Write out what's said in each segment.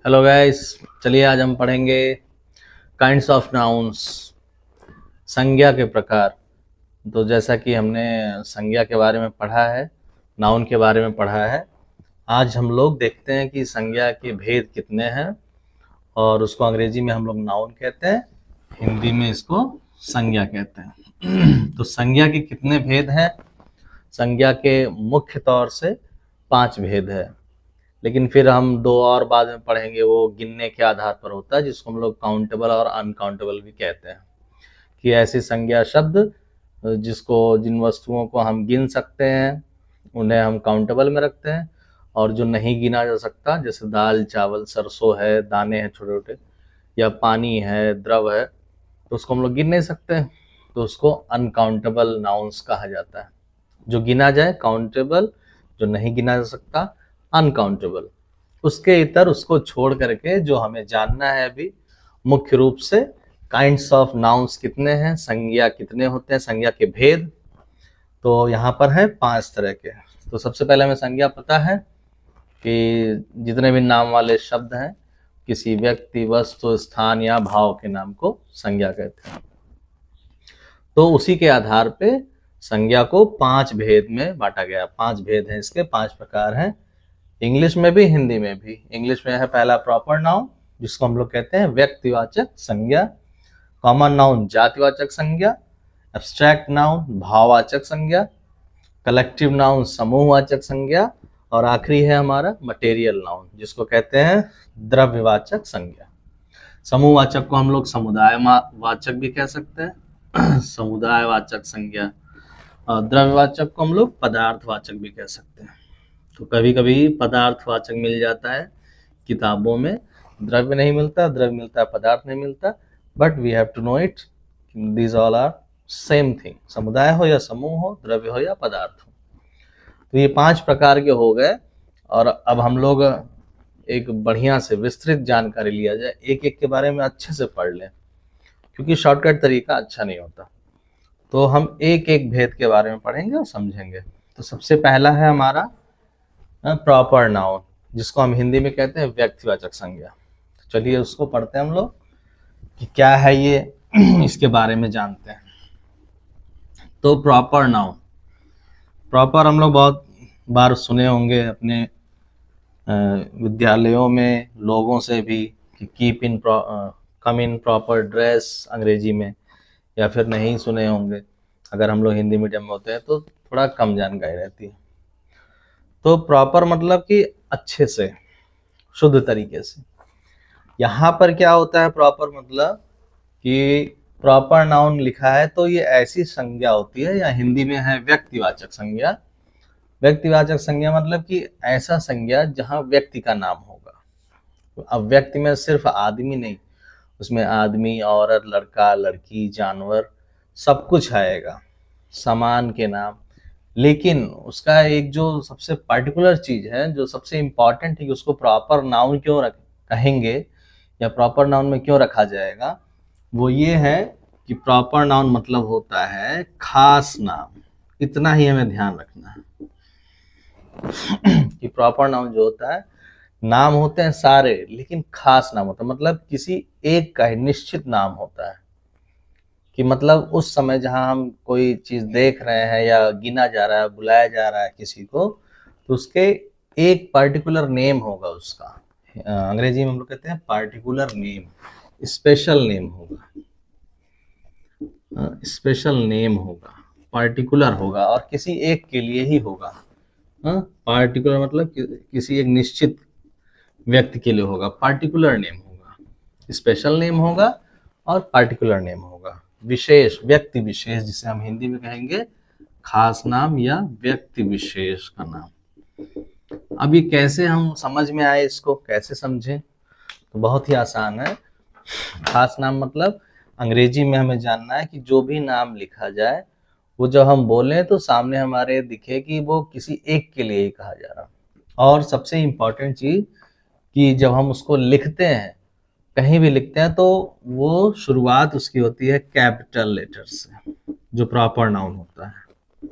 Hello guys, चलिए आज हम पढ़ेंगे काइंड्स ऑफ नाउन्स, संज्ञा के प्रकार। तो जैसा कि हमने संज्ञा के बारे में पढ़ा है, नाउन के बारे में पढ़ा है, आज हम लोग देखते हैं कि संज्ञा के भेद कितने हैं। और उसको अंग्रेजी में हम लोग नाउन कहते हैं, हिंदी में इसको संज्ञा कहते हैं। तो संज्ञा के कितने भेद हैं? संज्ञा के मुख्य तौर से 5 भेद है, लेकिन फिर हम 2 और बाद में पढ़ेंगे, वो गिनने के आधार पर होता है, जिसको हम लोग काउंटेबल और अनकाउंटेबल भी कहते हैं। कि ऐसी संज्ञा शब्द जिन वस्तुओं को हम गिन सकते हैं उन्हें हम काउंटेबल में रखते हैं, और जो नहीं गिना जा सकता, जैसे दाल चावल सरसों है, दाने हैं छोटे छोटे, या पानी है, द्रव है, तो उसको हम लोग गिन नहीं सकते, तो उसको अनकाउंटेबल नाउन्स कहा जाता है। जो गिना जाए काउंटेबल, जो नहीं गिना जा सकता अनकाउंटेबल। उसके इतर उसको छोड़ करके जो हमें जानना है अभी, मुख्य रूप से काइंड्स ऑफ नाउन्स कितने हैं, संज्ञा कितने होते हैं, संज्ञा के भेद। तो यहाँ पर है 5 तरह के। तो सबसे पहले हमें संज्ञा पता है कि जितने भी नाम वाले शब्द हैं, किसी व्यक्ति, वस्तु, स्थान या भाव के नाम को संज्ञा कहते हैं। तो उसी के आधार पे संज्ञा को 5 भेद में बांटा गया। 5 भेद हैं इसके, 5 प्रकार हैं, इंग्लिश में भी हिंदी में भी। इंग्लिश में है पहला प्रॉपर नाउन, जिसको हम लोग कहते हैं व्यक्तिवाचक संज्ञा। कॉमन नाउन जातिवाचक संज्ञा। एब्स्ट्रैक्ट नाउन भाववाचक संज्ञा। कलेक्टिव नाउन समूहवाचक संज्ञा। और आखिरी है हमारा मटेरियल नाउन, जिसको कहते हैं द्रव्यवाचक संज्ञा। समूहवाचक को हम लोग समुदाय वाचक भी कह सकते हैं, समुदायवाचक संज्ञा। और द्रव्यवाचक को हम लोग पदार्थवाचक भी कह सकते हैं। तो कभी कभी पदार्थवाचक मिल जाता है किताबों में, द्रव्य नहीं मिलता, द्रव्य मिलता है, पदार्थ नहीं मिलता। But we have to know it, these all are same thing. समुदाय हो या समूह हो, द्रव्य हो या पदार्थ हो। तो ये 5 प्रकार के हो गए। और अब हम लोग एक बढ़िया से विस्तृत जानकारी लिया जाए, एक एक के बारे में अच्छे से पढ़ लें, क्योंकि शॉर्टकट तरीका अच्छा नहीं होता। तो हम एक एक भेद के बारे में पढ़ेंगे और समझेंगे। तो सबसे पहला है हमारा प्रॉपर नाउन, जिसको हम हिंदी में कहते हैं व्यक्तिवाचक संज्ञा। तो चलिए उसको पढ़ते हैं हम लोग कि क्या है ये, इसके बारे में जानते हैं। तो प्रॉपर नाउन, प्रॉपर हम लोग बहुत बार सुने होंगे अपने विद्यालयों में लोगों से भी कि कम इन प्रॉपर ड्रेस अंग्रेजी में, या फिर नहीं सुने होंगे अगर हम लोग हिंदी मीडियम में होते हैं तो थोड़ा कम जानकारी रहती है। तो प्रॉपर मतलब कि अच्छे से, शुद्ध तरीके से। यहाँ पर क्या होता है प्रॉपर मतलब कि प्रॉपर नाउन लिखा है तो ये ऐसी संज्ञा होती है, या हिंदी में है व्यक्तिवाचक संज्ञा। व्यक्तिवाचक संज्ञा मतलब कि ऐसा संज्ञा जहाँ व्यक्ति का नाम होगा। अब व्यक्ति में सिर्फ आदमी नहीं, उसमें आदमी, औरत, लड़का, लड़की, जानवर, सब कुछ आएगा, सामान के नाम। लेकिन उसका एक जो सबसे पर्टिकुलर चीज है, जो सबसे इम्पॉर्टेंट है, कि उसको प्रॉपर नाउन क्यों कहेंगे या प्रॉपर नाउन में क्यों रखा जाएगा, वो ये है कि प्रॉपर नाउन मतलब होता है खास नाम। इतना ही हमें ध्यान रखना है कि प्रॉपर नाउन जो होता है, नाम होते हैं सारे, लेकिन खास नाम होता है, मतलब किसी एक का ही निश्चित नाम होता है। कि मतलब उस समय जहां हम कोई चीज देख रहे हैं या गिना जा रहा है, बुलाया जा रहा है किसी को, तो उसके एक पर्टिकुलर नेम होगा उसका। अंग्रेजी में हम लोग कहते हैं पार्टिकुलर नेम, स्पेशल नेम होगा, स्पेशल नेम होगा, पार्टिकुलर होगा, और किसी एक के लिए ही होगा। पार्टिकुलर मतलब किसी एक निश्चित व्यक्ति के लिए होगा, पार्टिकुलर नेम होगा, स्पेशल नेम होगा और पार्टिकुलर नेम होगा। विशेष, व्यक्ति विशेष, जिसे हम हिंदी में कहेंगे खास नाम या व्यक्ति विशेष का नाम। अभी कैसे हम समझ में आए, इसको कैसे समझें, तो बहुत ही आसान है। खास नाम मतलब अंग्रेजी में हमें जानना है कि जो भी नाम लिखा जाए, वो जब हम बोलें तो सामने हमारे दिखे कि वो किसी एक के लिए ही कहा जा रहा। और सबसे इम्पोर्टेंट चीज कि जब हम उसको लिखते हैं, कहीं भी लिखते हैं, तो वो शुरुआत उसकी होती है कैपिटल लेटर से। जो प्रॉपर नाउन होता है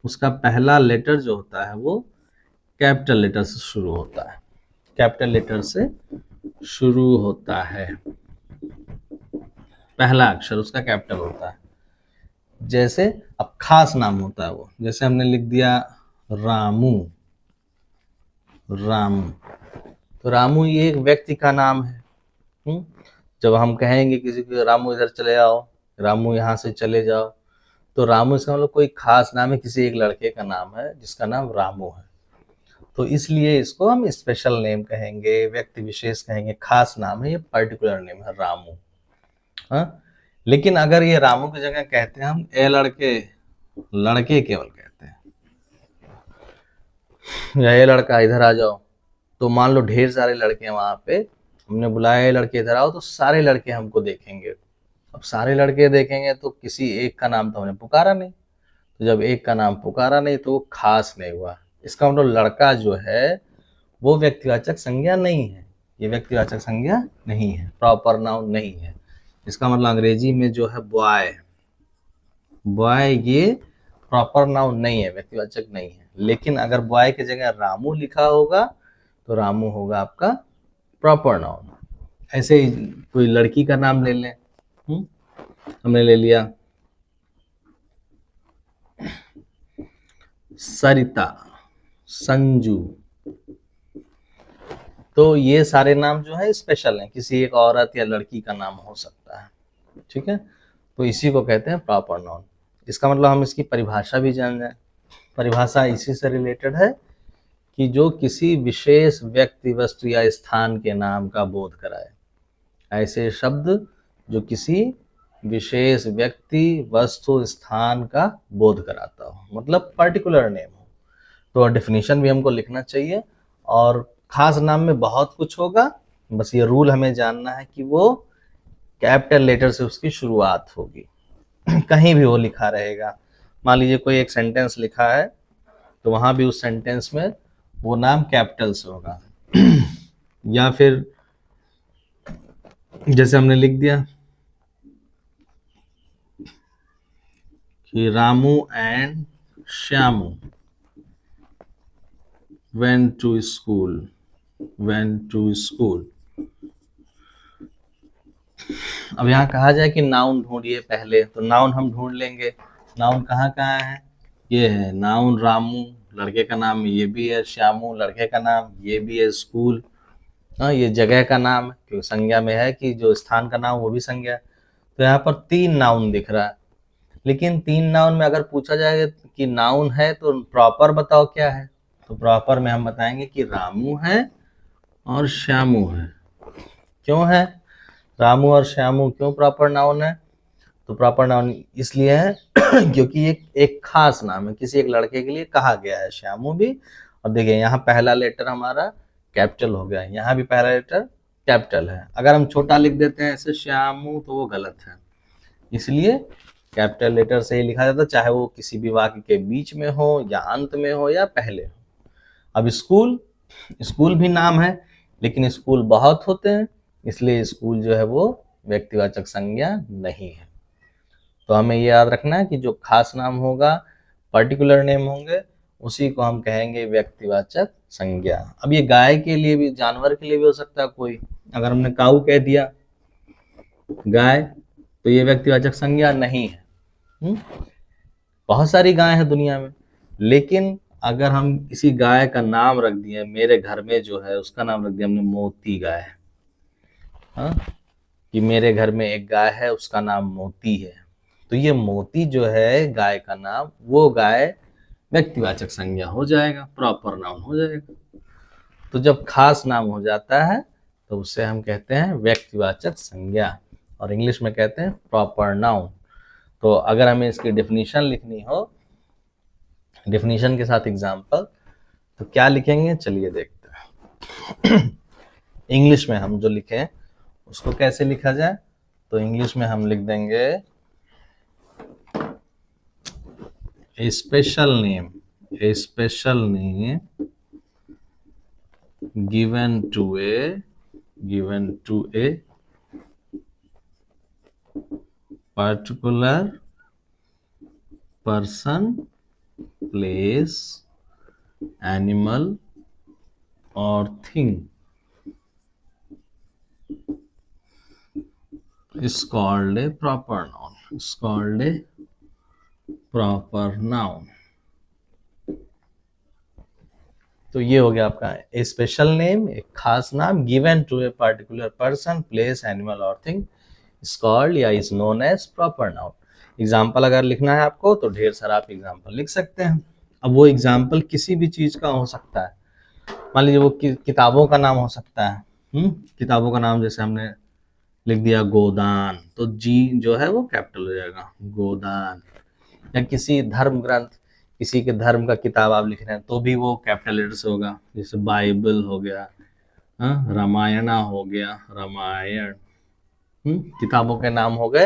उसका पहला लेटर जो होता है वो कैपिटल लेटर से शुरू होता है। कैपिटल लेटर से शुरू होता है, पहला अक्षर उसका कैपिटल होता है। जैसे अब खास नाम होता है वो, जैसे हमने लिख दिया रामू, रामू। तो रामू ये एक व्यक्ति का नाम है। हम्म? जब हम कहेंगे किसी को रामू इधर चले आओ, रामू यहाँ से चले जाओ, तो रामू इसका मतलब कोई खास नाम है, किसी एक लड़के का नाम है जिसका नाम रामू है। तो इसलिए इसको हम स्पेशल नेम कहेंगे, व्यक्ति विशेष कहेंगे, खास नाम है, ये पर्टिकुलर नेम है रामू। हाँ, लेकिन अगर ये रामू की जगह कहते हैं हम ए लड़के, लड़के केवल कहते हैं, या ए लड़का इधर आ जाओ, तो मान लो ढेर सारे लड़के हैं वहां पे, हमने बुलाया ए लड़के इधर आओ, तो सारे लड़के हमको देखेंगे। अब सारे लड़के देखेंगे तो किसी एक का नाम तो हमने पुकारा नहीं, तो जब एक का नाम पुकारा नहीं तो वो खास नहीं हुआ। इसका मतलब लड़का जो है वो व्यक्तिवाचक संज्ञा नहीं है, ये व्यक्तिवाचक संज्ञा नहीं है, प्रॉपर नाउन नहीं है। इसका मतलब अंग्रेजी में जो है बॉय, बॉय ये प्रॉपर नाउन नहीं है, व्यक्तिवाचक नहीं है। लेकिन अगर बॉय की जगह रामू लिखा होगा तो रामू होगा आपका प्रॉपर नाउन। ऐसे ही कोई लड़की का नाम ले लें, हमने ले लिया सरिता, संजू, तो ये सारे नाम जो है स्पेशल हैं, किसी एक औरत या लड़की का नाम हो सकता है। ठीक है, तो इसी को कहते हैं प्रॉपर नाउन। इसका मतलब हम इसकी परिभाषा भी जान जाए। परिभाषा इसी से रिलेटेड है कि जो किसी विशेष व्यक्ति, वस्तु या स्थान के नाम का बोध कराए। ऐसे शब्द जो किसी विशेष व्यक्ति, वस्तु, स्थान का बोध कराता हो, मतलब पर्टिकुलर नेम हो। तो डेफिनेशन भी हमको लिखना चाहिए, और खास नाम में बहुत कुछ होगा, बस ये रूल हमें जानना है कि वो कैपिटल लेटर से उसकी शुरुआत होगी। कहीं भी वो लिखा रहेगा, मान लीजिए कोई एक सेंटेंस लिखा है तो वहां भी उस सेंटेंस में वो नाम कैपिटल से होगा। या फिर जैसे हमने लिख दिया कि Ramu and Shyamu went to school, went to school। अब यहाँ कहा जाए कि नाउन ढूंढिए पहले, तो नाउन हम ढूंढ लेंगे। नाउन कहाँ कहाँ है, ये है नाउन रामू, लड़के का नाम, ये भी है श्यामू, लड़के का नाम, ये भी है स्कूल। हाँ, ये जगह का नाम है क्योंकि संज्ञा में है कि जो स्थान का नाम वो भी संज्ञा है। तो यहाँ पर 3 नाउन दिख रहा है, लेकिन 3 नाउन में अगर पूछा जाए कि नाउन है तो प्रॉपर बताओ क्या है, तो प्रॉपर में हम बताएंगे कि रामू है और श्यामू है। क्यों है रामू और श्यामू, क्यों प्रॉपर नाउन है? तो प्रॉपर नाउन इसलिए है क्योंकि एक खास नाम है, किसी एक लड़के के लिए कहा गया है, श्यामू भी। और देखिए यहाँ पहला लेटर हमारा कैपिटल हो गया, यहाँ भी पहला लेटर कैपिटल है। अगर हम छोटा लिख देते हैं ऐसे श्यामू तो वो गलत है, इसलिए कैपिटल लेटर से ही लिखा जाता है, चाहे वो किसी भी वाक्य के बीच में हो या अंत में हो या पहले हो। अब स्कूल, स्कूल भी नाम है, लेकिन स्कूल बहुत होते हैं, इसलिए स्कूल जो है वो व्यक्तिवाचक संज्ञा नहीं है। तो हमें ये याद रखना है कि जो खास नाम होगा, पर्टिकुलर नेम होंगे, उसी को हम कहेंगे व्यक्तिवाचक संज्ञा। अब ये गाय के लिए भी, जानवर के लिए भी हो सकता है कोई, अगर हमने काऊ कह दिया गाय, तो ये व्यक्तिवाचक संज्ञा नहीं है। बहुत सारी गाय है दुनिया में, लेकिन अगर हम किसी गाय का नाम रख दिए, मेरे घर में जो है उसका नाम रख दिया हमने मोती गाय, हाँ, कि मेरे घर में एक गाय है उसका नाम मोती है, तो ये मोती जो है गाय का नाम, वो गाय व्यक्तिवाचक संज्ञा हो जाएगा, प्रॉपर नाउन हो जाएगा। तो जब खास नाम हो जाता है तो उसे हम कहते हैं व्यक्तिवाचक संज्ञा, और इंग्लिश में कहते हैं प्रॉपर नाउन। तो अगर हमें इसकी डेफिनेशन लिखनी हो, डेफिनेशन के साथ एग्जांपल, तो क्या लिखेंगे चलिए देखते हैं। इंग्लिश में हम जो लिखें उसको कैसे लिखा जाए, तो इंग्लिश में हम लिख देंगे a special name, a special name given to a particular person, place, animal or thing is called a proper noun. Is called a proper noun. तो ये हो गया आपका ए स्पेशल नेम, एक खास नाम given to a particular person, place, animal और thing is called या is known as proper noun. Example अगर लिखना है आपको तो ढेर सारा आप एग्जाम्पल लिख सकते हैं। अब वो एग्जाम्पल किसी भी चीज का हो सकता है। मान लीजिए वो किताबों का नाम हो सकता है। किताबों का नाम जैसे हमने लिख दिया गोदान, तो जी जो है वो कैपिटल हो जाएगा, गोदान। या किसी धर्म ग्रंथ, किसी के धर्म का किताब आप लिख रहे हैं तो भी वो कैपिटल लेटर से होगा, जैसे बाइबल हो गया, रामायणा हो गया, रामायण। किताबों के नाम हो गए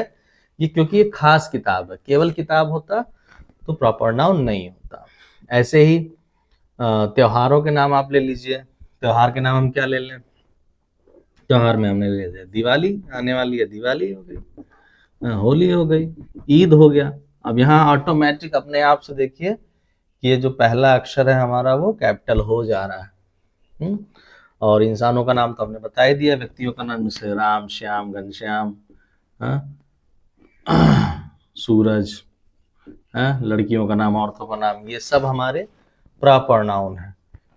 ये, क्योंकि ये खास किताब है। केवल किताब होता तो प्रॉपर नाउन नहीं होता। ऐसे ही त्योहारों के नाम आप ले लीजिए। त्योहार के नाम हम क्या ले लें? त्योहार में हमने ले लिया दिवाली, आने वाली है दिवाली हो गई, होली हो गई, ईद हो गया। अब यहाँ ऑटोमेटिक अपने आप से देखिए कि ये जो पहला अक्षर है हमारा वो कैपिटल हो जा रहा है। और इंसानों का नाम तो हमने बता ही दिया, व्यक्तियों का नाम जैसे राम, श्याम, घनश्याम, सूरज, लड़कियों का नाम, औरतों का नाम, ये सब हमारे प्रॉपर नाउन है।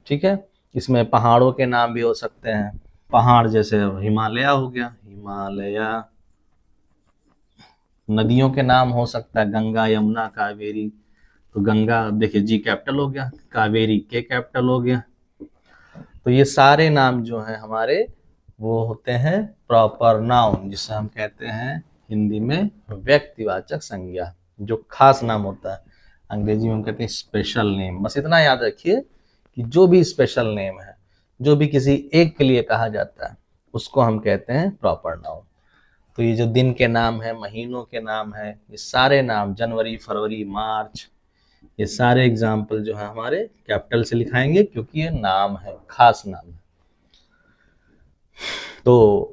ठीक है। इसमें पहाड़ों के नाम भी हो सकते हैं। पहाड़ जैसे हिमालय हो गया, हिमालय। नदियों के नाम हो सकता है गंगा, यमुना, कावेरी। तो गंगा देखिए जी कैपिटल हो गया, कावेरी के कैपिटल हो गया। तो ये सारे नाम जो हैं हमारे वो होते हैं प्रॉपर नाउन, जिसे हम कहते हैं हिंदी में व्यक्तिवाचक संज्ञा, जो खास नाम होता है। अंग्रेजी में हम कहते हैं स्पेशल नेम। बस इतना याद रखिए कि जो भी स्पेशल नेम है, जो भी किसी एक के लिए कहा जाता है, उसको हम कहते हैं प्रॉपर नाउन। तो ये जो दिन के नाम है, महीनों के नाम है, ये सारे नाम, जनवरी, फरवरी, मार्च, ये सारे एग्जाम्पल जो है हमारे कैपिटल से लिखाएंगे, क्योंकि ये नाम है, खास नाम है। तो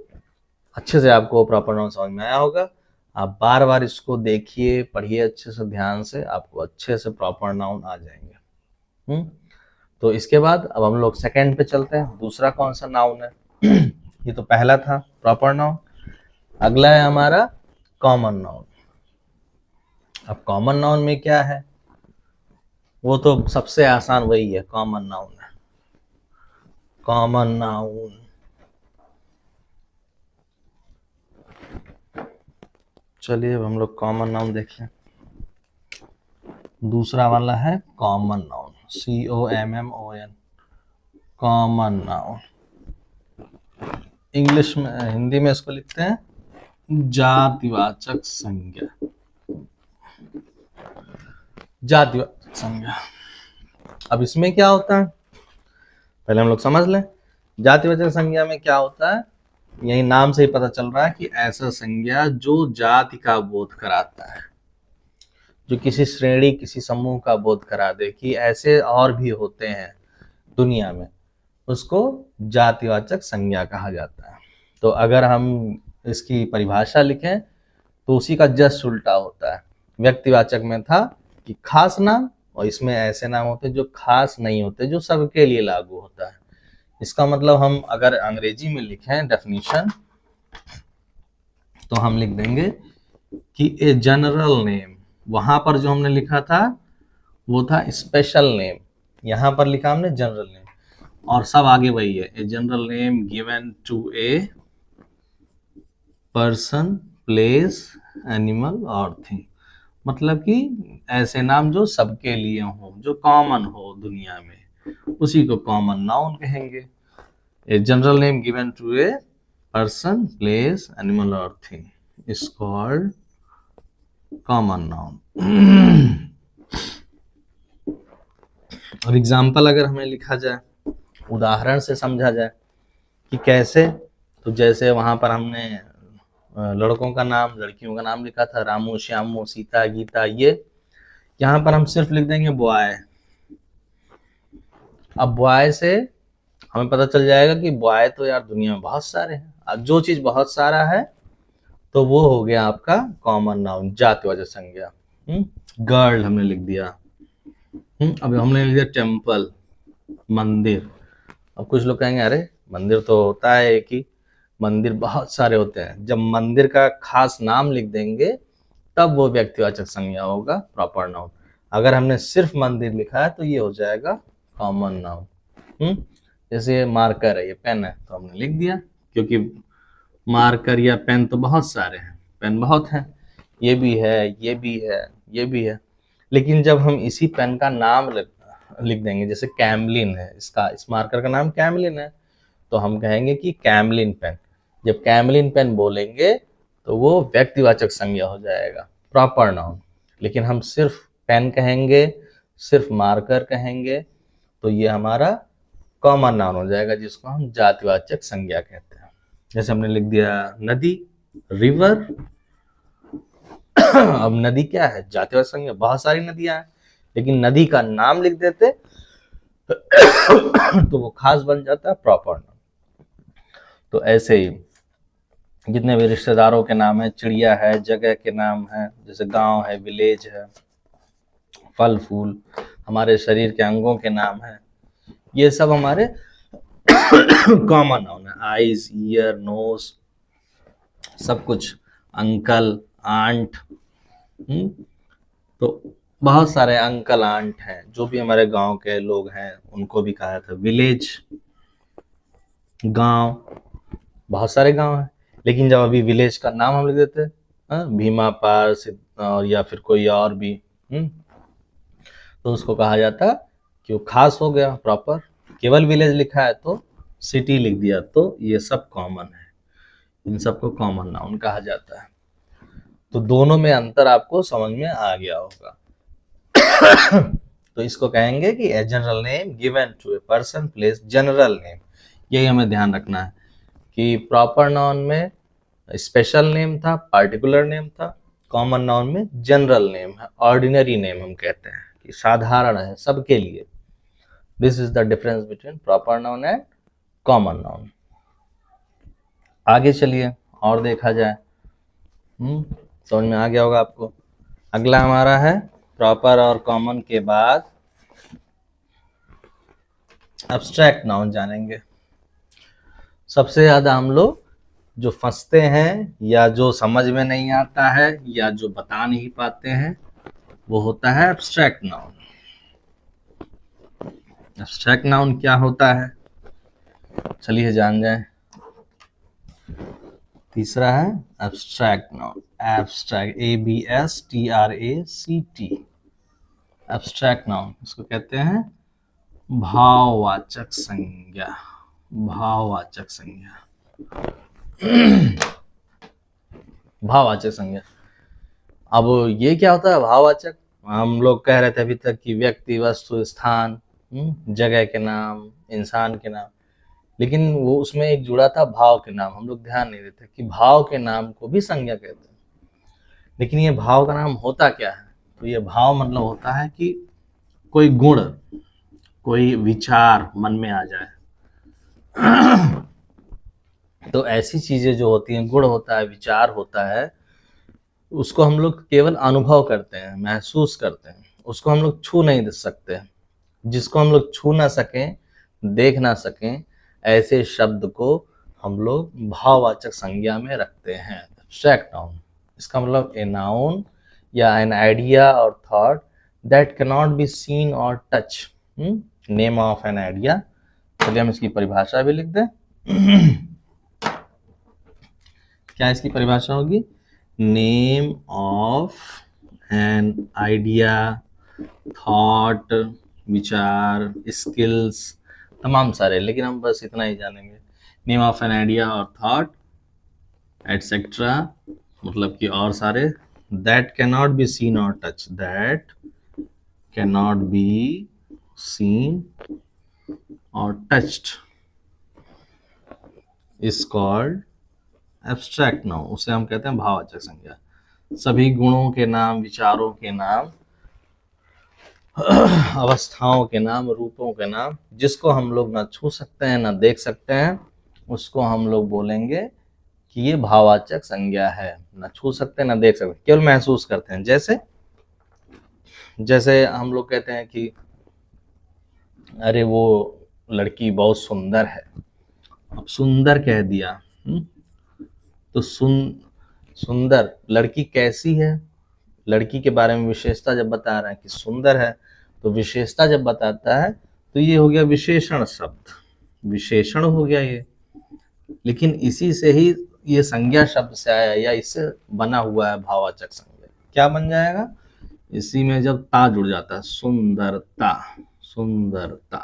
अच्छे से आपको प्रॉपर नाउन समझ में आया होगा। आप बार बार इसको देखिए, पढ़िए अच्छे से, ध्यान से, आपको अच्छे से प्रॉपर नाउन आ जाएंगे। तो इसके बाद अब हम लोग सेकंड पे चलते हैं। दूसरा कौन सा नाउन है? ये तो पहला था प्रॉपर नाउन। अगला है हमारा कॉमन नाउन। अब कॉमन नाउन में क्या है? वो तो सबसे आसान वही है, कॉमन नाउन है। कॉमन नाउन, चलिए अब हम लोग कॉमन नाउन देख लें। दूसरा वाला है common noun, COMMON, common noun. English में, हिंदी में इसको लिखते हैं जातिवाचक संज्ञा। जातिवाचक संज्ञा। अब इसमें क्या होता है पहले हम लोग समझ लें। जातिवाचक संज्ञा में क्या होता है, यही नाम से ही पता चल रहा है कि ऐसा संज्ञा जो जाति का बोध कराता है, जो किसी श्रेणी, किसी समूह का बोध करा दे कि ऐसे और भी होते हैं दुनिया में, उसको जातिवाचक संज्ञा कहा जाता है। तो अगर हम इसकी परिभाषा लिखें तो उसी का जस्ट उल्टा होता है। व्यक्तिवाचक में था कि खास नाम, और इसमें ऐसे नाम होते हैं जो खास नहीं होते, जो सबके लिए लागू होता है। इसका मतलब हम अगर अंग्रेजी में लिखें डेफिनेशन, तो हम लिख देंगे कि ए जनरल नेम। वहां पर जो हमने लिखा था वो था स्पेशल नेम, यहां पर लिखा हमने जनरल नेम, और सब आगे वही है। A general name given to a person, place, animal और थिंग। मतलब कि ऐसे नाम जो सबके लिए हो, जो कॉमन हो दुनिया में, उसी को कॉमन नाउन कहेंगे। A general name given to a person, place, animal और thing is called common noun. और एग्जाम्पल अगर हमें लिखा जाए, उदाहरण से समझा जाए कि कैसे, तो जैसे वहां पर हमने लड़कों का नाम, लड़कियों का नाम लिखा था, रामू, श्यामू, सीता, गीता, ये यहाँ पर हम सिर्फ लिख देंगे बॉय। अब बॉय से हमें पता चल जाएगा कि बॉय तो यार दुनिया में बहुत सारे हैं। अब जो चीज बहुत सारा है तो वो हो गया आपका कॉमन नाउन, जातिवाचक संज्ञा। गर्ल हमने लिख दिया। अब हमने लिख दिया टेम्पल, मंदिर। अब कुछ लोग कहेंगे अरे मंदिर तो होता है एक ही, मंदिर बहुत सारे होते हैं। जब मंदिर का खास नाम लिख देंगे तब वो व्यक्तिवाचक संज्ञा होगा, प्रॉपर नाउन। अगर हमने सिर्फ मंदिर लिखा है तो ये हो जाएगा कॉमन नाउन। जैसे मार्कर है, ये पेन है तो हमने लिख दिया, क्योंकि मार्कर या पेन तो बहुत सारे हैं, पेन बहुत हैं, ये भी है, ये भी है, ये भी है। लेकिन जब हम इसी पेन का नाम लिख देंगे, जैसे कैमलिन है, इसका, इस मार्कर का नाम कैमलिन है, तो हम कहेंगे कि कैमलिन पेन। जब कैमलिन पेन बोलेंगे तो वो व्यक्तिवाचक संज्ञा हो जाएगा, प्रॉपर नाउन। लेकिन हम सिर्फ पेन कहेंगे, सिर्फ मार्कर कहेंगे, तो ये हमारा कॉमन नाउन हो जाएगा, जिसको हम जातिवाचक संज्ञा कहते हैं। जैसे हमने लिख दिया नदी, रिवर। अब नदी क्या है? जातिवाचक संज्ञा। बहुत सारी नदियां हैं, लेकिन नदी का नाम लिख देते तो वो खास बन जाता है प्रॉपर नाउन। तो ऐसे ही जितने भी रिश्तेदारों के नाम है, चिड़िया है, जगह के नाम है, जैसे गांव है, विलेज है, फल फूल, हमारे शरीर के अंगों के नाम है, ये सब हमारे कॉमन नाउन है। आईज, ईयर, नोज, सब कुछ, अंकल, आंट। तो बहुत सारे अंकल आंट हैं, जो भी हमारे गांव के लोग हैं उनको भी कहा था विलेज, गांव। बहुत सारे गांव हैं, लेकिन जब अभी विलेज का नाम हम लिख देते, भीमा पार और या फिर कोई और भी, तो उसको कहा जाता कि वो खास हो गया, प्रॉपर। केवल विलेज लिखा है तो सिटी लिख दिया, तो ये सब कॉमन है, इन सबको कॉमन नाउन कहा जाता है। तो दोनों में अंतर आपको समझ में आ गया होगा। तो इसको कहेंगे कि a general name given to a person, place, general name. यही हमें ध्यान रखना है कि प्रॉपर नाउन में स्पेशल नेम था, पार्टिकुलर नेम था, कॉमन नाउन में जनरल नेम है, ऑर्डिनरी नेम हम कहते हैं, कि साधारण है, सबके लिए। This is the difference between proper noun and common noun. आगे चलिए और देखा जाए। समझ में आ गया होगा आपको। अगला हमारा है प्रॉपर और कॉमन के बाद एब्स्ट्रैक्ट नाउन जानेंगे। सबसे ज्यादा हम लोग जो फंसते हैं, या जो समझ में नहीं आता है, या जो बता नहीं पाते हैं, वो होता है एब्स्ट्रैक्ट नाउन। एब्स्ट्रैक्ट नाउन क्या होता है, चलिए जान जाए। तीसरा है abstract noun, abstract, ABSTRACT, abstract noun. इसको कहते हैं भाववाचक संज्ञा, भाववाचक संज्ञा। भाववाचक संज्ञा। अब ये क्या होता है भाववाचक? हम लोग कह रहे थे अभी तक कि व्यक्ति, वस्तु, स्थान, जगह के नाम, इंसान के नाम, लेकिन वो उसमें एक जुड़ा था भाव के नाम। हम लोग ध्यान नहीं देते कि भाव के नाम को भी संज्ञा कहते हैं। लेकिन ये भाव का नाम होता क्या है? तो ये भाव मतलब होता है कि कोई गुण, कोई विचार मन में आ जाए। तो ऐसी चीजें जो होती हैं, गुण होता है, विचार होता है, उसको हम लोग केवल अनुभव करते हैं, महसूस करते हैं, उसको हम लोग छू नहीं सकते। जिसको हम लोग छू ना सकें, देख ना सकें, ऐसे शब्द को हम लोग भाववाचक संज्ञा में रखते हैं, एब्स्ट्रैक्ट नाउन। इसका मतलब ए नाउन या an idea or thought that can not be seen और touch, name of an idea. चलिए हम इसकी परिभाषा भी लिख दें। क्या इसकी परिभाषा होगी? Name of an idea, thought, विचार, स्किल्स, तमाम सारे, लेकिन हम बस इतना ही जानेंगे। Name of an idea or thought etcetera, मतलब कि और सारे। That can not be seen और touch, that can not be seen or touched is called abstract noun. उसे हम कहते हैं भाववाचक संज्ञा। सभी गुणों के नाम, विचारों के नाम, अवस्थाओं के नाम, रूपों के नाम, जिसको हम लोग ना छू सकते हैं ना देख सकते हैं, उसको हम लोग बोलेंगे कि ये भाववाचक संज्ञा है। ना छू सकते हैं ना देख सकते, केवल महसूस करते हैं। जैसे जैसे हम लोग कहते हैं कि अरे वो लड़की बहुत सुंदर है। अब सुंदर कह दिया, तो सुंदर, लड़की कैसी है, लड़की के बारे में विशेषता जब बता रहा है कि सुंदर है, तो विशेषता जब बताता है तो ये हो गया विशेषण शब्द, विशेषण हो गया ये। लेकिन इसी से ही ये संज्ञा शब्द से आया या इससे बना हुआ है भाववाचक संज्ञा। क्या बन जाएगा इसी में जब ता जुड़ जाता है, सुंदरता, सुंदरता,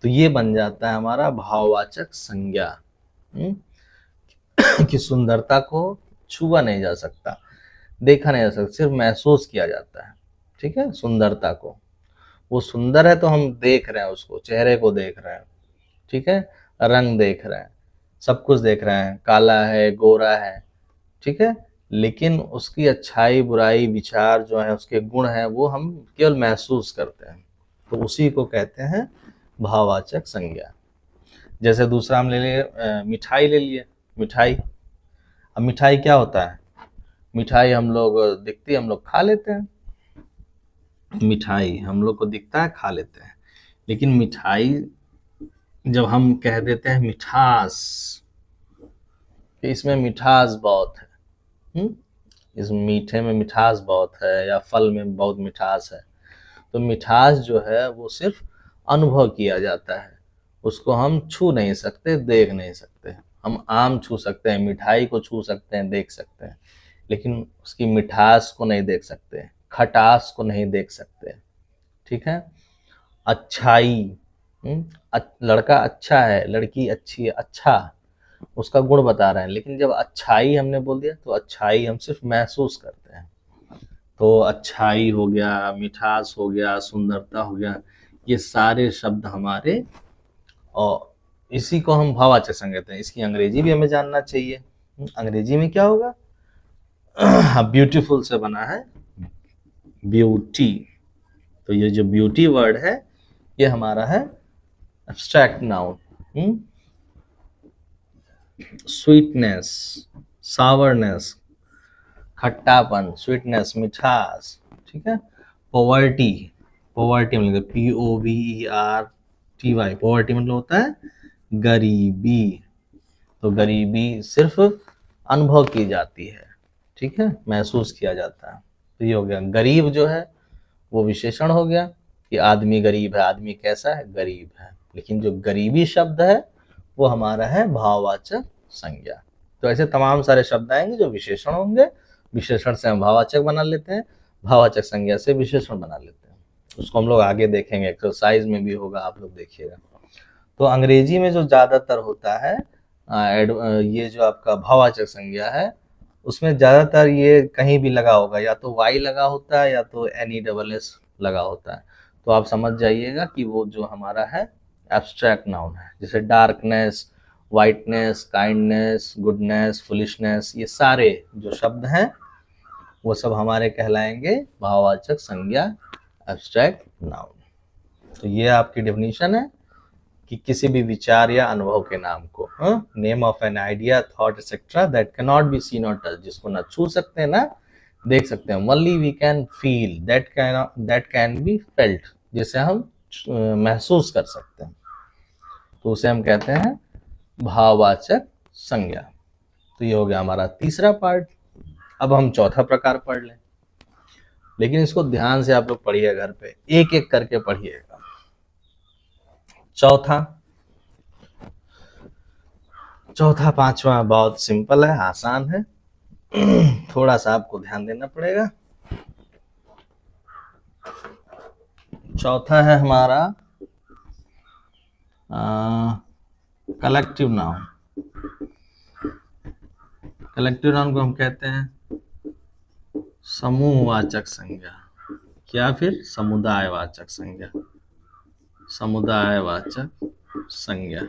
तो ये बन जाता है हमारा भाववाचक संज्ञा। कि सुंदरता को छुआ नहीं जा सकता, देखा नहीं जा सकता, सिर्फ महसूस किया जाता है। ठीक है, सुंदरता को, वो सुंदर है तो हम देख रहे हैं उसको, चेहरे को देख रहे हैं, ठीक है, रंग देख रहे हैं, सब कुछ देख रहे हैं, काला है, गोरा है, ठीक है, लेकिन उसकी अच्छाई बुराई विचार जो है, उसके गुण हैं, वो हम केवल महसूस करते हैं। तो उसी को कहते हैं भाववाचक संज्ञा। जैसे दूसरा हम ले लिए, मिठाई ले लिए, मिठाई। अब मिठाई क्या होता है, मिठाई हम लोग दिखती है, हम लोग खा लेते हैं, मिठाई हम लोग को दिखता है, खा लेते हैं। लेकिन मिठाई जब हम कह देते हैं मिठास, कि इसमें मिठास बहुत है, इस मीठे में मिठास बहुत है, या फल में बहुत मिठास है, तो मिठास जो है वो सिर्फ अनुभव किया जाता है, उसको हम छू नहीं सकते, देख नहीं सकते। हम आम छू सकते हैं, मिठाई को छू सकते हैं, देख सकते हैं, लेकिन उसकी मिठास को नहीं देख सकते, खटास को नहीं देख सकते। ठीक है, अच्छाई, लड़का अच्छा है, लड़की अच्छी है, अच्छा, उसका गुण बता रहे हैं, लेकिन जब अच्छाई हमने बोल दिया तो अच्छाई हम सिर्फ महसूस करते हैं। तो अच्छाई हो गया, मिठास हो गया, सुंदरता हो गया, ये सारे शब्द हमारे, और इसी को हम भाववाचक संज्ञा कहते हैं। इसकी अंग्रेजी भी हमें जानना चाहिए। अंग्रेजी में क्या होगा, ब्यूटीफुल से बना है ब्यूटी, तो ये जो ब्यूटी वर्ड है ये हमारा है एब्स्ट्रैक्ट नाउन। स्वीटनेस, सावरनेस, खट्टापन, स्वीटनेस, मिठास, ठीक है। पॉवर्टी, पॉवर्टी मतलब POVERTY, पॉवर्टी मतलब होता है गरीबी, तो गरीबी सिर्फ अनुभव की जाती है, ठीक है, महसूस किया जाता है। तो ये हो गया, गरीब जो है वो विशेषण हो गया कि आदमी गरीब है, आदमी कैसा है, गरीब है। लेकिन जो गरीबी शब्द है वो हमारा है भाववाचक संज्ञा। तो ऐसे तमाम सारे शब्द आएंगे जो विशेषण होंगे, विशेषण से हम भाववाचक बना लेते हैं, भाववाचक संज्ञा से विशेषण बना लेते हैं। उसको हम लोग आगे देखेंगे, एक्सरसाइज में भी होगा, आप लोग देखिएगा। तो अंग्रेजी में जो ज्यादातर होता है, ये जो आपका भाववाचक संज्ञा है, उसमें ज्यादातर ये कहीं भी लगा होगा, या तो वाई लगा होता है या तो NESS लगा होता है। तो आप समझ जाइएगा कि वो जो हमारा है एब्स्ट्रैक्ट नाउन है। जैसे darkness, whiteness, kindness, goodness, foolishness, ये सारे जो शब्द हैं वो सब हमारे कहलाएंगे भाववाचक संज्ञा, एब्स्ट्रैक्ट नाउन। तो ये आपकी डेफिनेशन है कि किसी भी विचार या अनुभव के नाम को, name of an idea, thought etcetera that can not be seen और टच, जिसको ना छू सकते हैं ना देख सकते हैं, only we can feel, that can be felt, जिसे हम महसूस कर सकते हैं, तो उसे हम कहते हैं भाववाचक संज्ञा। तो ये हो गया हमारा तीसरा पार्ट। अब हम चौथा प्रकार पढ़ लें, लेकिन इसको ध्यान से आप लोग पढ़िए, घर पे एक एक करके पढ़िएगा। चौथा पांचवा बहुत सिंपल है, आसान है, थोड़ा सा आपको ध्यान देना पड़ेगा। चौथा है हमारा कलेक्टिव नाउन। कलेक्टिव नाउन को हम कहते हैं समूहवाचक संज्ञा, या फिर समुदायवाचक संज्ञा, समुदायवाचक संज्ञा।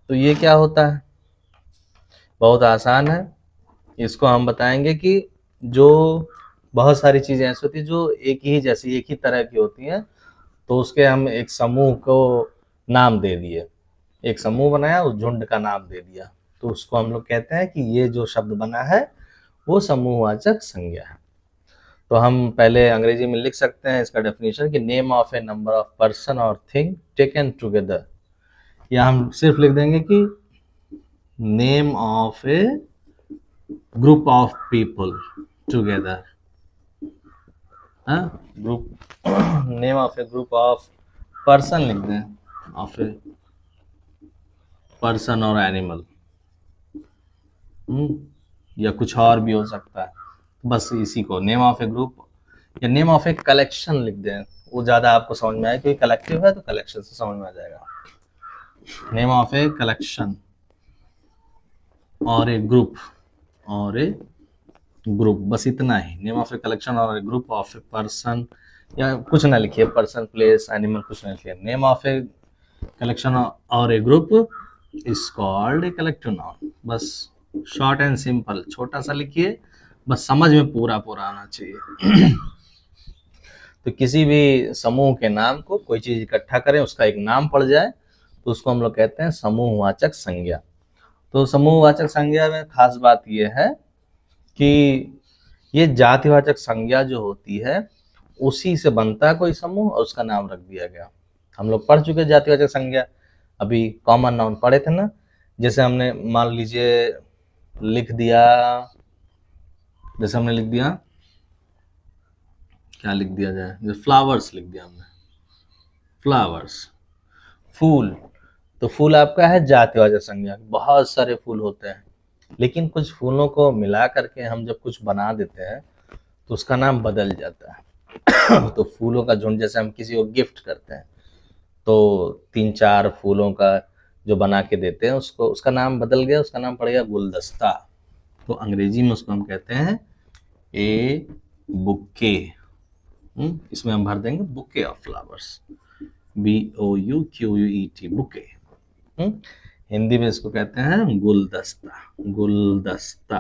तो ये क्या होता है, बहुत आसान है। इसको हम बताएंगे कि जो बहुत सारी चीजें ऐसी होती है जो एक ही जैसी, एक ही तरह की होती हैं, तो उसके हम एक समूह को नाम दे दिए, एक समूह बनाया, उस झुंड का नाम दे दिया, तो उसको हम लोग कहते हैं कि ये जो शब्द बना है वो समूहवाचक संज्ञा है। तो हम पहले अंग्रेजी में लिख सकते हैं इसका डेफिनेशन कि name of A number of person और थिंग टेकन टुगेदर या हम सिर्फ लिख देंगे कि name of A group of people together, group name of A group of person लिख दें, ऑफ ए पर्सन और एनिमल, या कुछ और भी हो सकता है। बस इसी को नेम ऑफ ए ग्रुप या नेम ऑफ ए कलेक्शन लिख दें, वो ज़्यादा आपको समझ में आए, क्योंकि कलेक्टिव है तो कलेक्शन से समझ में आ जाएगा। Name of a collection or a group, और ए ग्रुप, बस इतना ही। Name of a collection or a group of a person, या कुछ ना लिखिए, पर्सन प्लेस एनिमल कुछ ना लिखिए। Name of a collection or a group is called a collective noun. बस शॉर्ट एंड सिंपल, छोटा सा लिखिए, बस समझ में पूरा पूरा आना चाहिए। तो किसी भी समूह के नाम को कोई चीज इकट्ठा करें, उसका एक नाम पड़ जाए, तो उसको हम लोग कहते हैं समूहवाचक संज्ञा। तो समूहवाचक संज्ञा में खास बात यह है कि ये जातिवाचक संज्ञा जो होती है उसी से बनता है कोई समूह और उसका नाम रख दिया गया। हम लोग पढ़ चुके जातिवाचक संज्ञा, अभी कॉमन नाउन पढ़े थे ना। जैसे हमने मान लीजिए लिख दिया, जैसे हमने लिख दिया, क्या लिख दिया जाए, जैसे फ्लावर्स लिख दिया हमने, फ्लावर्स, फूल। तो फूल आपका है जातिवाचक संज्ञा, बहुत सारे फूल होते हैं, लेकिन कुछ फूलों को मिला करके हम जब कुछ बना देते हैं तो उसका नाम बदल जाता है। तो फूलों का झुंड, जैसे हम किसी को गिफ्ट करते हैं तो 3-4 फूलों का जो बना के देते हैं, उसको उसका नाम बदल गया, उसका नाम पड़ गया गुलदस्ता। तो अंग्रेजी में उसको हम कहते हैं ए बुके। इसमें हम भर देंगे bouquet of flowers, BOUQUET, bouquet. Hindi में इसको कहते हैं गुलदस्ता, गुलदस्ता,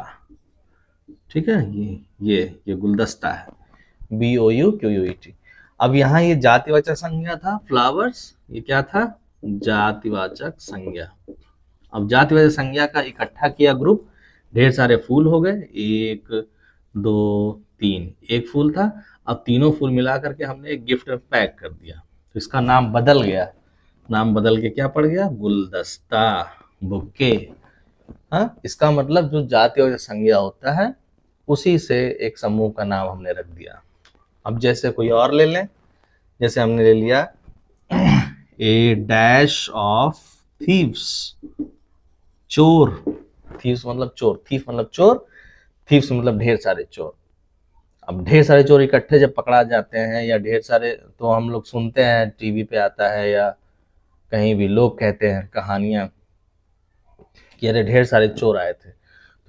ठीक है। ये गुलदस्ता है, BOUQUET। अब यहाँ ये जातिवाचक संज्ञा था फ्लावर्स, ये क्या था, जातिवाचक संज्ञा। अब जातिवाचक संज्ञा का इकट्ठा किया ग्रुप, ढेर सारे फूल हो गए, 1 2 3, एक फूल था। अब तीनों फूल मिला करके हमने एक गिफ्ट में पैक कर दिया, तो इसका नाम बदल गया, नाम बदल के क्या पड़ गया, गुलदस्ता, बुके। इसका मतलब जो जातिवाचक संज्ञा होता है उसी से एक समूह का नाम हमने रख दिया। अब जैसे कोई और ले लें, जैसे हमने ले लिया ए डैश ऑफ थीव्स, चोर। थीव्स मतलब चोर, थीफ मतलब चोर, थीव्स मतलब ढेर सारे चोर। अब ढेर सारे चोर इकट्ठे जब पकड़ा जाते हैं, या ढेर सारे, तो हम लोग सुनते हैं, टीवी पे आता है या कहीं भी लोग कहते हैं कहानियां कि अरे ढेर सारे चोर आए थे।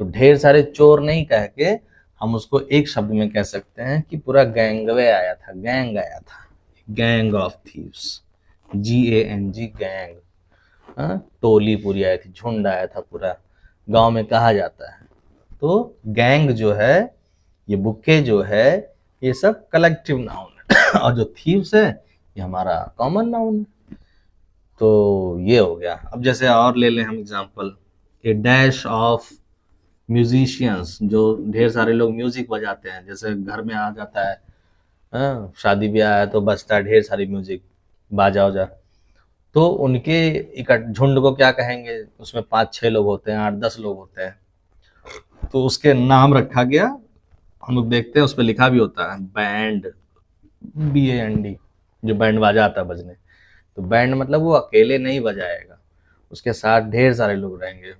तो ढेर सारे चोर नहीं कह के हम उसको एक शब्द में कह सकते हैं कि पूरा गैंगवे आया था, गैंग आया था, gang of thieves, GANG, gang. टोली पूरी आई थी, झुंड आया था पूरा, गांव में कहा जाता है। तो गैंग जो है, ये बुके जो है, ये सब कलेक्टिव नाउन है। और जो थीव्स है ये हमारा कॉमन नाउन है। तो ये हो गया। अब जैसे और ले लें हम example, A dash of musicians, जो ढेर सारे लोग म्यूजिक बजाते हैं, जैसे घर में आ जाता है, शादी ब्याह है तो बजता है ढेर सारी म्यूजिक, बाजा वजा। तो उनके झुंड को क्या कहेंगे, उसमें 5-6 लोग होते हैं, 8-10 लोग होते हैं, तो उसके नाम रखा गया। हम लोग देखते हैं उस पर लिखा भी होता है बैंड, BAND, जो बैंड बाजा आता है बजने। तो बैंड मतलब वो अकेले नहीं बजाएगा, उसके साथ ढेर सारे लोग रहेंगे।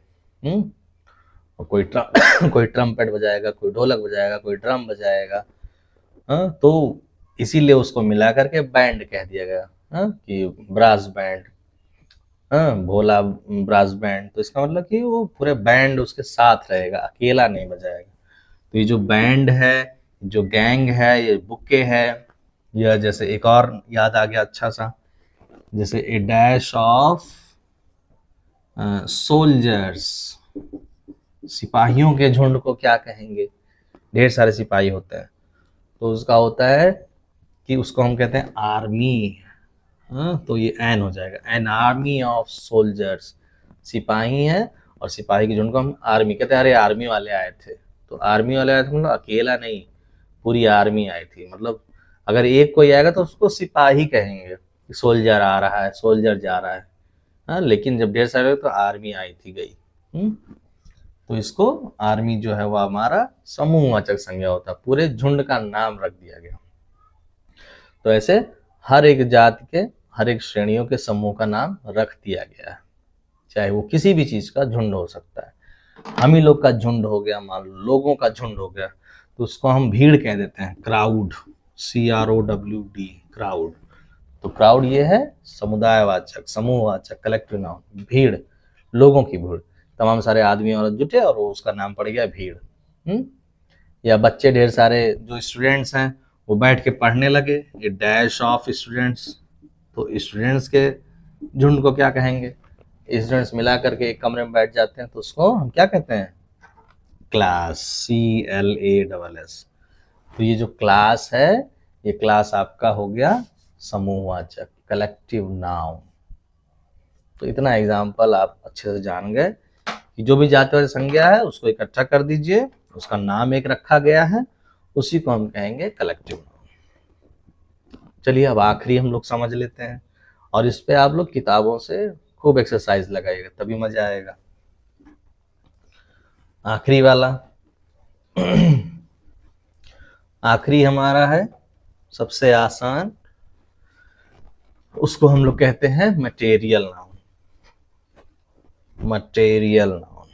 और कोई कोई ट्रम्पेट बजाएगा, कोई ढोलक बजाएगा, कोई ड्रम बजाएगा। तो इसीलिए उसको मिला करके बैंड कह दिया गया, कि ब्रास बैंड, भोला ब्रास बैंड। तो इसका मतलब कि वो पूरे बैंड उसके साथ रहेगा, अकेला नहीं बजाएगा। तो ये जो बैंड है, जो गैंग है, ये बुके है। या जैसे एक और याद आ गया अच्छा सा, जैसे ए डैश ऑफ सोल्जर्स, सिपाहियों के झुंड को क्या कहेंगे, ढेर सारे सिपाही होते हैं, तो उसका होता है कि उसको हम कहते हैं आर्मी। तो ये एन हो जाएगा, एन आर्मी ऑफ सोल्जर्स, सिपाही है और सिपाही के झुंड को हम आर्मी कहते हैं। अरे आर्मी वाले आए थे, तो आर्मी वाले आए थे मतलब अकेला नहीं, पूरी आर्मी आई थी। मतलब अगर एक कोई आएगा तो उसको सिपाही कहेंगे, सोल्जर आ रहा है, सोल्जर जा रहा है। हाँ, लेकिन जब ढेर सारे तो आर्मी आई थी गई। तो इसको आर्मी जो है वह हमारा समूहवाचक संज्ञा होता है, पूरे झुंड का नाम रख दिया गया। तो ऐसे हर एक जाति के हर एक श्रेणियों के समूह का नाम रख दिया गया है, चाहे वो किसी भी चीज का झुंड हो सकता है। हम ही लोग का झुंड हो गया, मान लो लोगों का झुंड हो गया, तो उसको हम भीड़ कह देते हैं, क्राउड, CROWD, क्राउड। तो क्राउड ये है समुदायवाचक, समूहवाचक, कलेक्टिव नाउन, भीड़, लोगों की भीड़, तमाम सारे आदमी औरत जुटे और वो उसका नाम पड़ गया भीड़। या बच्चे ढेर सारे जो स्टूडेंट्स हैं वो बैठ के पढ़ने लगे, ये डैश ऑफ स्टूडेंट्स, तो स्टूडेंट्स के झुंड को क्या कहेंगे? स्टूडेंट्स मिला करके एक कमरे में बैठ जाते हैं तो उसको हम क्या कहते हैं? Class, CLASS। तो ये जो क्लास है, ये क्लास आपका हो गया समूहवाचक, कलेक्टिव नाउन। तो इतना एग्जाम्पल आप अच्छे से जान गए कि जो भी जातिवाचक संज्ञा है उसको इकट्ठा कर दीजिए, उसका नाम एक रखा गया है, उसी को हम कहेंगे कलेक्टिव नाउन। चलिए अब आखिरी हम लोग समझ लेते हैं, और इस पे आप लोग किताबों से खूब एक्सरसाइज लगाइएगा, तभी मजा आएगा। आखिरी वाला आखिरी हमारा है सबसे आसान, उसको हम लोग कहते हैं material noun. Material noun,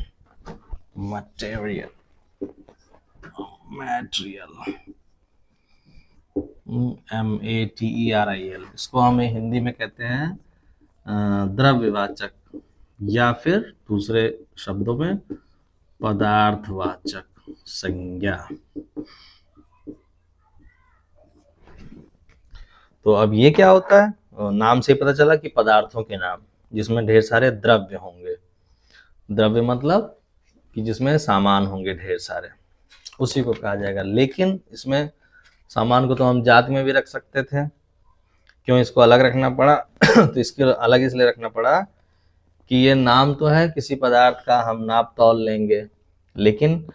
material, material, MATERIAL। इसको हमें हिंदी में कहते हैं द्रव्यवाचक, या फिर दूसरे शब्दों में पदार्थवाचक संज्ञा। तो अब ये क्या होता है? नाम से पता चला कि पदार्थों के नाम जिसमें ढेर सारे द्रव्य होंगे। द्रव्य मतलब कि जिसमें सामान होंगे ढेर सारे, उसी को कहा जाएगा। लेकिन इसमें सामान को तो हम जाति में भी रख सकते थे, क्यों इसको अलग रखना पड़ा? तो इसके अलग इसलिए रखना पड़ा कि ये नाम तो है किसी पदार्थ का, हम नाप तौल लेंगे, लेकिन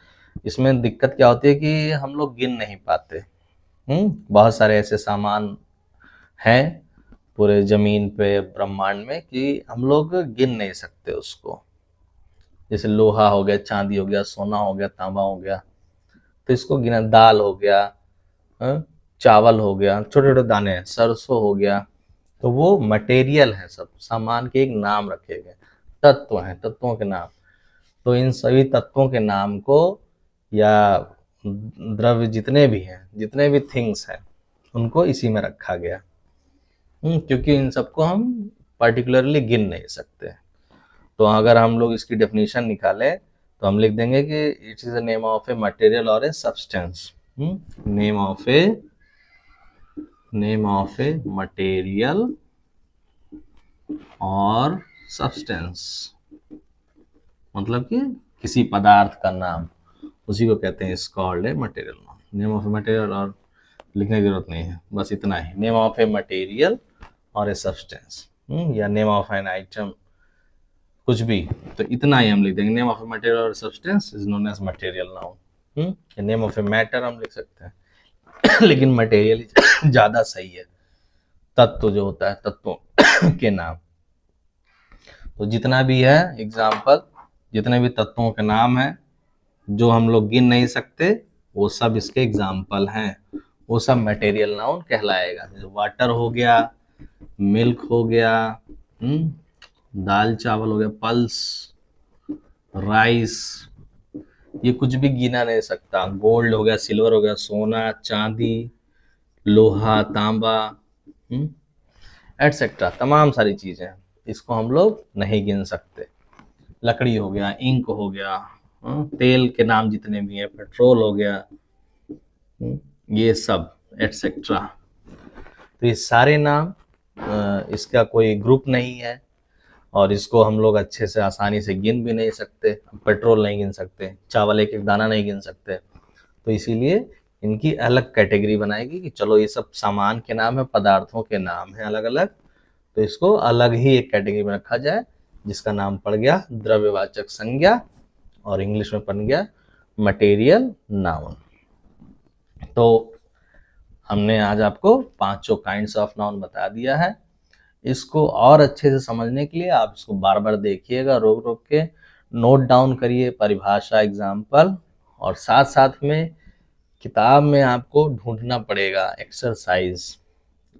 इसमें दिक्कत क्या होती है कि हम लोग गिन नहीं पाते। बहुत सारे ऐसे सामान हैं पूरे जमीन पे, ब्रह्मांड में, कि हम लोग गिन नहीं सकते उसको। जैसे लोहा हो गया, चांदी हो गया, सोना हो गया, तांबा हो गया, तो इसको गिना। दाल हो गया, चावल हो गया, छोटे छोटे दाने, सरसों हो गया, तो वो मटेरियल है, सब सामान के एक नाम रखे गए, तत्व हैं, तत्वों के नाम। तो इन सभी तत्वों के नाम को, या द्रव्य जितने भी हैं, जितने भी थिंग्स हैं, उनको इसी में रखा गया। क्योंकि इन सबको हम पर्टिकुलरली गिन नहीं सकते। तो अगर हम लोग इसकी डेफिनेशन निकालें तो हम लिख देंगे कि it is the name of a material और a substance. Name of a material और सब्सटेंस, मतलब कि किसी पदार्थ का नाम, उसी को कहते हैं is called a material noun. Name of a material, और लिखने की जरूरत नहीं है, बस इतना ही। नेम ऑफ ए मटेरियल और ए सब्सटेंस, या नेम ऑफ एन आइटम, कुछ भी, तो इतना ही हम लिख देंगे। नेम ऑफ ए मटेरियल और substance is known as material noun. Name of a matter हम लिख सकते हैं लेकिन मटेरियल ज्यादा सही है, तत्व जो होता है, तत्वों के नाम। तो जितना भी है एग्जाम्पल, जितने भी तत्वों के नाम है जो हम लोग गिन नहीं सकते, वो सब इसके एग्जाम्पल हैं, वो सब मटेरियल नाउन कहलाएगा। जैसे वाटर हो गया, मिल्क हो गया, दाल चावल हो गया, पल्स, राइस, ये कुछ भी गिना नहीं सकता। गोल्ड हो गया, सिल्वर हो गया, सोना, चांदी, लोहा, तांबा, एटसेट्रा, तमाम सारी चीजें, इसको हम लोग नहीं गिन सकते। लकड़ी हो गया, इंक हो गया, तेल के नाम जितने भी हैं, पेट्रोल हो गया, ये सब एटसेट्रा। तो ये सारे नाम, इसका कोई ग्रुप नहीं है, और इसको हम लोग अच्छे से आसानी से गिन भी नहीं सकते। पेट्रोल नहीं गिन सकते, चावल एक एक दाना नहीं गिन सकते, तो इसीलिए इनकी अलग कैटेगरी बनाएगी कि चलो ये सब सामान के नाम है, पदार्थों के नाम है अलग अलग, तो इसको अलग ही एक कैटेगरी में रखा जाए, जिसका नाम पड़ गया द्रव्यवाचक संज्ञा, और इंग्लिश में बन गया मटेरियल नाउन। तो हमने आज आपको 5 काइंड्स ऑफ नाउन बता दिया है। इसको और अच्छे से समझने के लिए आप इसको बार बार देखिएगा, रोक रोक के नोट डाउन करिए परिभाषा, एग्जाम्पल, और साथ साथ में किताब में आपको ढूंढना पड़ेगा एक्सरसाइज।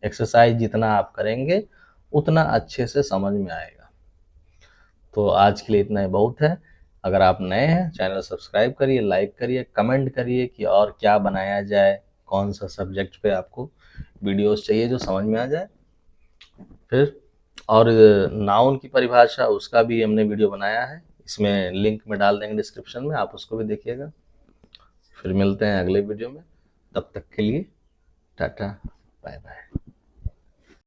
एक्सरसाइज जितना आप करेंगे उतना अच्छे से समझ में आएगा। तो आज के लिए इतना ही बहुत है। अगर आप नए हैं, चैनल सब्सक्राइब करिए, लाइक करिए, कमेंट करिए कि और क्या बनाया जाए, कौन सा सब्जेक्ट पे आपको वीडियोस चाहिए जो समझ में आ जाए। फिर और नाउन की परिभाषा, उसका भी हमने वीडियो बनाया है, इसमें लिंक में डाल देंगे डिस्क्रिप्शन में, आप उसको भी देखिएगा। फिर मिलते हैं अगले वीडियो में, तब तक के लिए टाटा, बाय बाय।